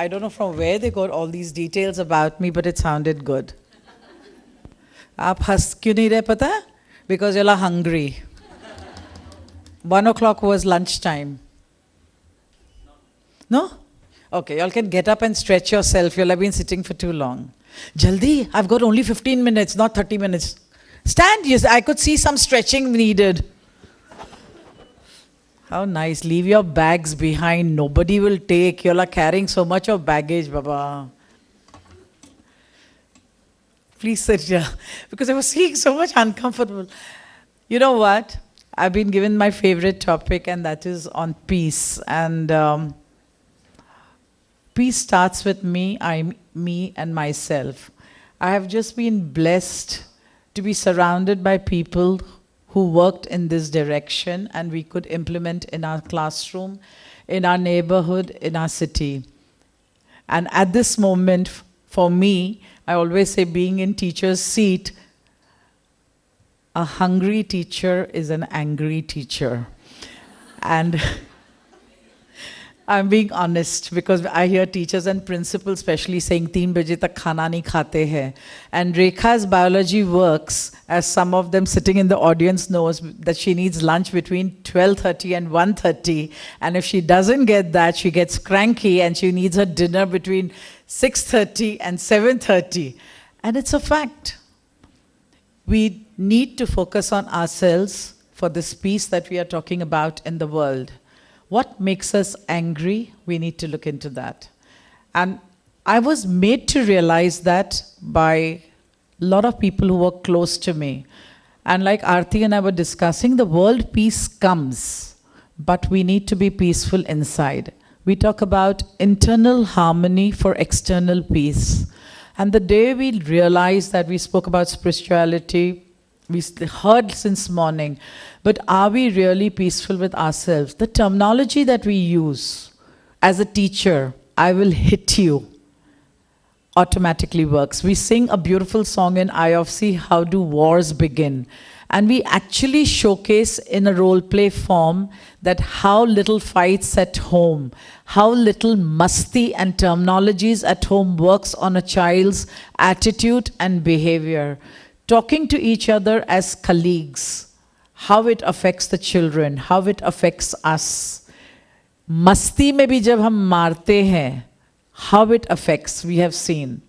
I don't know from where they got all these details about me, but it sounded good. आप हंस क्यों नहीं रहे पता है? Because you're hungry. 1 o'clock was lunch time. No? Okay, y'all can get up and stretch yourself. You'll have been sitting for too long. Jaldi, I've got only 15 minutes, not 30 minutes. Stand, yes, I could see some stretching needed. How nice. Leave your bags behind. Nobody will take. You're carrying so much of baggage, Baba. Please sit here. Because I was feeling so much uncomfortable. You know what? I've been given my favorite topic, and that is on peace. And peace starts with me, me and myself. I have just been blessed to be surrounded by people who worked in this direction, and we could implement in our classroom, in our neighborhood, in our city. And at this moment, for me, I always say, being in teacher's seat, a hungry teacher is an angry teacher. And I'm being honest, because I hear teachers and principals especially saying 3 baje tak khana nahi khate hai. And Rekha's biology works, as some of them sitting in the audience knows, that she needs lunch between 12:30 and 1:30. And if she doesn't get that, she gets cranky and she needs her dinner between 6:30 and 7:30. And it's a fact. We need to focus on ourselves for this peace that we are talking about in the world. What makes us angry? We need to look into that. And I was made to realize that by a lot of people who were close to me. And like Aarti and I were discussing, the world peace comes, but we need to be peaceful inside. We talk about internal harmony for external peace. And the day we realized that, we spoke about spirituality, we heard since morning, but are we really peaceful with ourselves? The terminology that we use as a teacher, I will hit you, automatically works. We sing a beautiful song in Eye of Sea, How Do Wars Begin? And we actually showcase in a role play form that how little fights at home, how little masti and terminologies at home works on a child's attitude and behavior. Talking to each other as colleagues, how it affects the children, how it affects us. Masti mein bhi jab hum marte hain, how it affects, we have seen.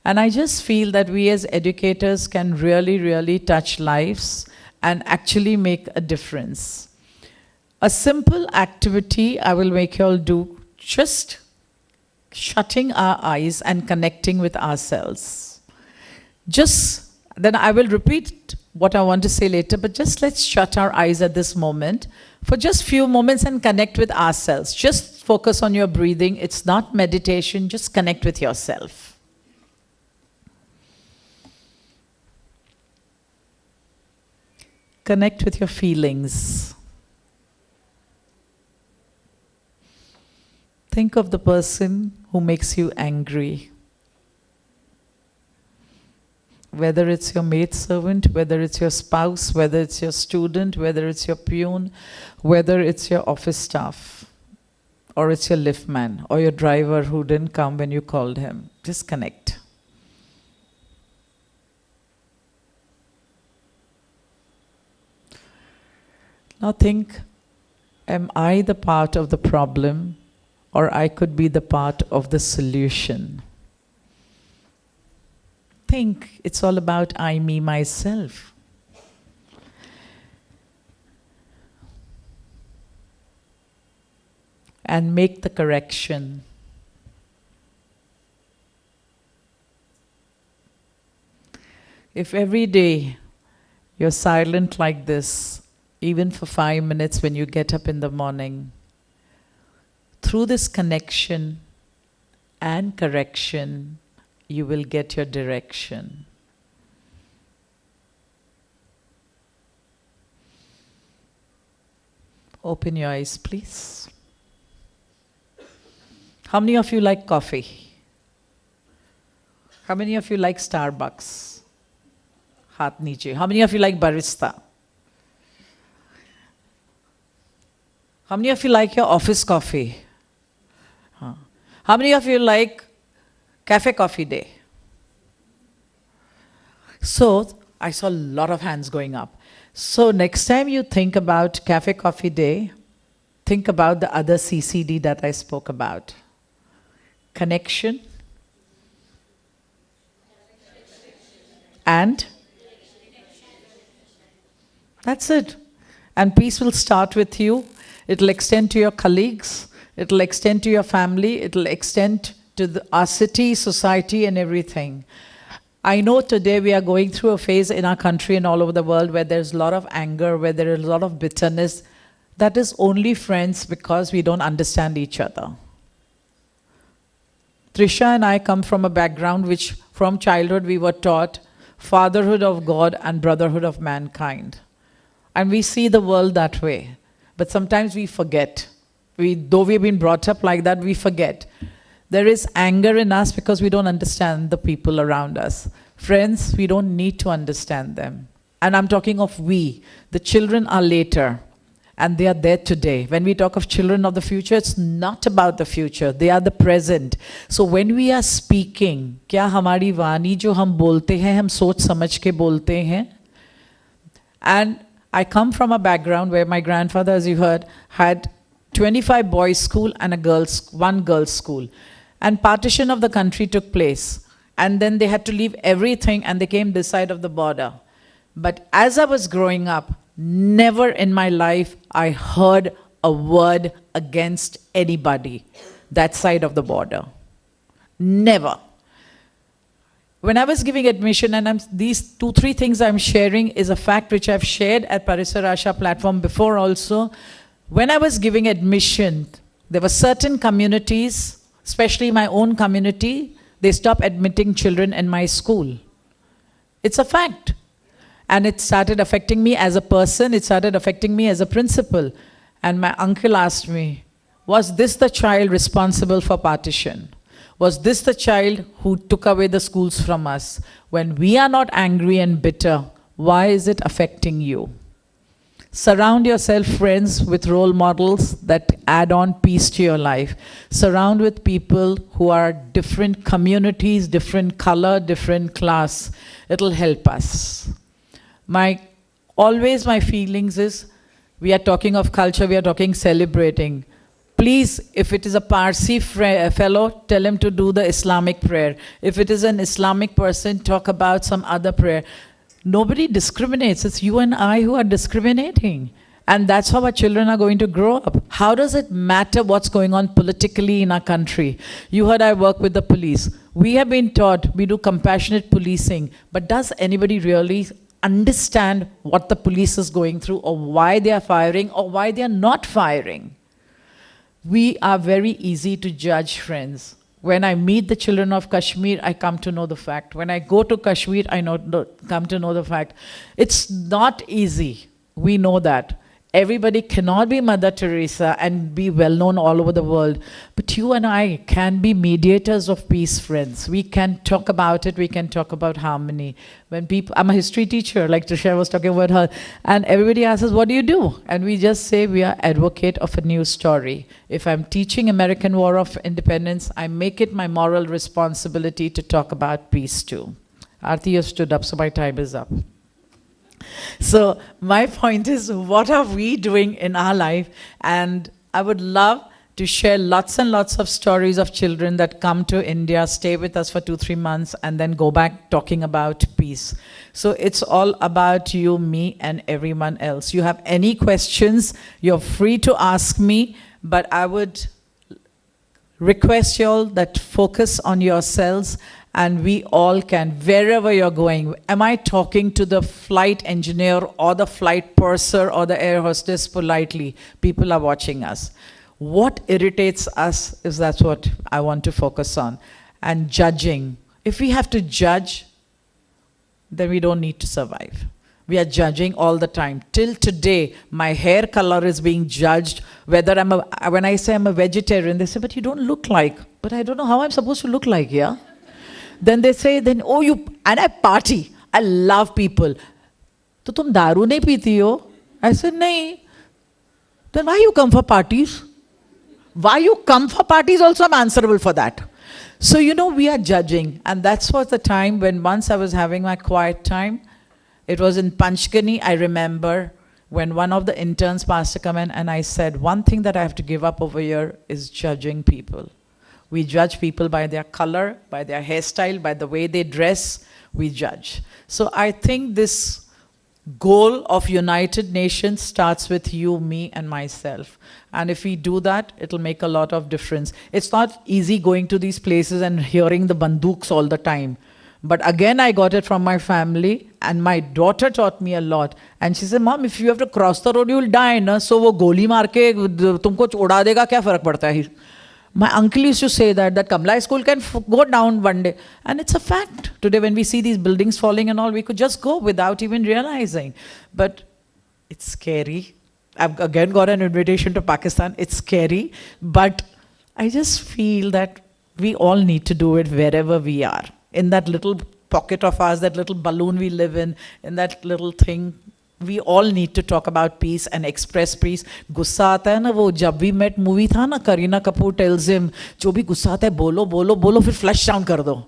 And I just feel that we as educators can really, really touch lives and actually make a difference. A simple activity I will make you all do, just shutting our eyes and connecting with ourselves. Then I will repeat what I want to say later, but just let's shut our eyes at this moment for just few moments and connect with ourselves. Just focus on your breathing. It's not meditation, just connect with yourself. Connect with your feelings. Think of the person who makes you angry. Whether it's your maidservant, whether it's your spouse, whether it's your student, whether it's your peon, whether it's your office staff, or it's your liftman, or your driver who didn't come when you called him. Just connect. Now think, am I the part of the problem, or I could be the part of the solution? Think, it's all about I, me, myself. And make the correction. If every day you're silent like this, even for 5 minutes when you get up in the morning, through this connection and correction, you will get your direction. Open your eyes, please. How many of you like coffee? How many of you like Starbucks? Haath niche. How many of you like barista? How many of you like your office coffee? How many of you like cafe coffee day? So I saw a lot of hands going up. So next time you think about cafe coffee day, think about the other CCD that I spoke about. Connection and that's it. And peace will start with you. It'll extend to your colleagues. It'll extend to your family. It'll extend to our city, society, and everything. I know today we are going through a phase in our country and all over the world where there's a lot of anger, where there is a lot of bitterness. That is only, friends, because we don't understand each other. Trisha and I come from a background which from childhood we were taught fatherhood of God and brotherhood of mankind. And we see the world that way. But sometimes we forget. Though we've been brought up like that, we forget. There is anger in us because we don't understand the people around us. Friends, we don't need to understand them. And I'm talking of we. The children are later. And they are there today. When we talk of children of the future, it's not about the future. They are the present. So when we are speaking, क्या हमारी वाणी जो हम बोलते हैं, हम सोच समझ के बोलते हैं? And I come from a background where my grandfather, as you heard, had 25 boys' school and one girls' school. And partition of the country took place. And then they had to leave everything and they came this side of the border. But as I was growing up, never in my life I heard a word against anybody that side of the border. Never. When I was giving admission, and these 2-3 things I'm sharing is a fact which I've shared at Parisar Asha platform before also. When I was giving admission, there were certain communities, especially my own community, they stopped admitting children in my school. It's a fact. And it started affecting me as a person, it started affecting me as a principal. And my uncle asked me, was this the child responsible for partition? Was this the child who took away the schools from us? When we are not angry and bitter, why is it affecting you? Surround yourself, friends, with role models that add on peace to your life. Surround with people who are different communities, different color, different class. It'll help us. Always my feelings is, we are talking of culture, we are talking celebrating. Please, if it is a Parsi fellow, tell him to do the Islamic prayer. If it is an Islamic person, talk about some other prayer. Nobody discriminates. It's you and I who are discriminating. And that's how our children are going to grow up. How does it matter what's going on politically in our country? You heard I work with the police. We have been taught we do compassionate policing. But does anybody really understand what the police is going through, or why they are firing, or why they are not firing? We are very easy to judge, friends. When I meet the children of Kashmir, I come to know the fact. When I go to Kashmir, I come to know the fact. It's not easy. We know that. Everybody cannot be Mother Teresa and be well known all over the world. But you and I can be mediators of peace, friends. We can talk about it. We can talk about harmony. When people, I'm a history teacher, like Trisha was talking about her, and everybody asks us, what do you do? And we just say we are advocate of a new story. If I'm teaching American War of Independence, I make it my moral responsibility to talk about peace too. Aarti, you stood up, so my time is up. So my point is, what are we doing in our life? And I would love to share lots and lots of stories of children that come to India, stay with us for 2-3 months, and then go back talking about peace. So it's all about you, me, and everyone else. You have any questions, you're free to ask me, but I would request you all that focus on yourselves. And we all can, wherever you're going. Am I talking to the flight engineer or the flight purser or the air hostess politely? People are watching us. What irritates us is that's what I want to focus on. And judging. If we have to judge, then we don't need to survive. We are judging all the time. Till today, my hair color is being judged. Whether when I say I'm a vegetarian, they say, but you don't look like. But I don't know how I'm supposed to look like, yeah? Then they say, and I party. I love people. तो तुम दारू नहीं पीती हो? I said, नहीं. Then why you come for parties? Why you come for parties also, I'm answerable for that. So, we are judging. And that's was the time when once I was having my quiet time. It was in Panchgani, I remember, when one of the interns passed to come in, and I said, one thing that I have to give up over here is judging people. We judge people by their color, by their hairstyle, by the way they dress, we judge. So I think this goal of United Nations starts with you, me, and myself. And if we do that, it'll make a lot of difference. It's not easy going to these places and hearing the banduks all the time. But again, I got it from my family, and my daughter taught me a lot. And she said, Mom, if you have to cross the road, you will die, na? So wo goli maar ke tumko uda dega, kya farak padta hai? My uncle used to say that Kamla school can go down one day. And it's a fact. Today, when we see these buildings falling and all, we could just go without even realizing. But it's scary. I've again got an invitation to Pakistan. It's scary. But I just feel that we all need to do it wherever we are. In that little pocket of ours, that little balloon we live in that little thing, we all need to talk about peace and express peace. गुस्सा आता है ना, वो जब भी met movie था ना, Kareena Kapoor tells him, जो भी गुस्सा आता है बोलो बोलो बोलो फिर flush down कर दो.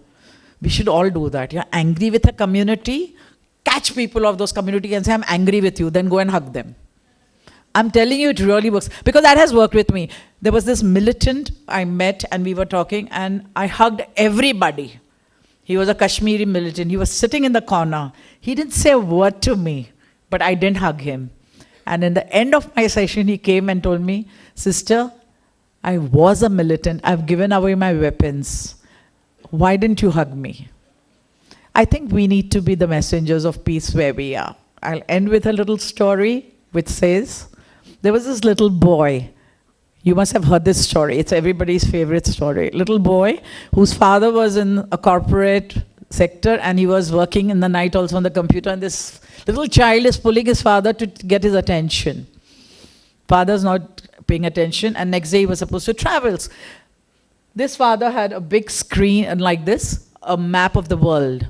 We should all do that. You're angry with a community, catch people of those community and say, I'm angry with you, then go and hug them. I'm telling you, it really works. Because that has worked with me. There was this militant I met and we were talking and I hugged everybody. He was a Kashmiri militant. He was sitting in the corner. He didn't say a word to me, but I didn't hug him. And in the end of my session, he came and told me, Sister, I was a militant. I've given away my weapons. Why didn't you hug me? I think we need to be the messengers of peace where we are. I'll end with a little story which says, there was this little boy. You must have heard this story. It's everybody's favorite story. Little boy whose father was in a corporate sector and he was working in the night also on the computer, and this little child is pulling his father to get his attention. Father's not paying attention, and next day he was supposed to travel. This father had a big screen and like this, a map of the world.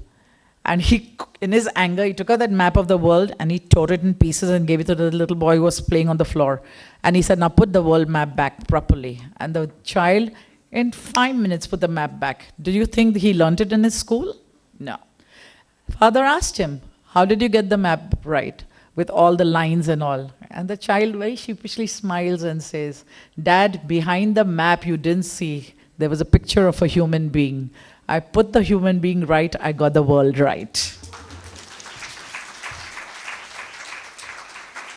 And he, in his anger, he took out that map of the world and he tore it in pieces and gave it to the little boy who was playing on the floor. And he said, now put the world map back properly. And the child, in 5 minutes, put the map back. Do you think he learnt it in his school? No. Father asked him, how did you get the map right? With all the lines and all. And the child very sheepishly smiles and says, Dad, behind the map you didn't see, there was a picture of a human being. I put the human being right, I got the world right.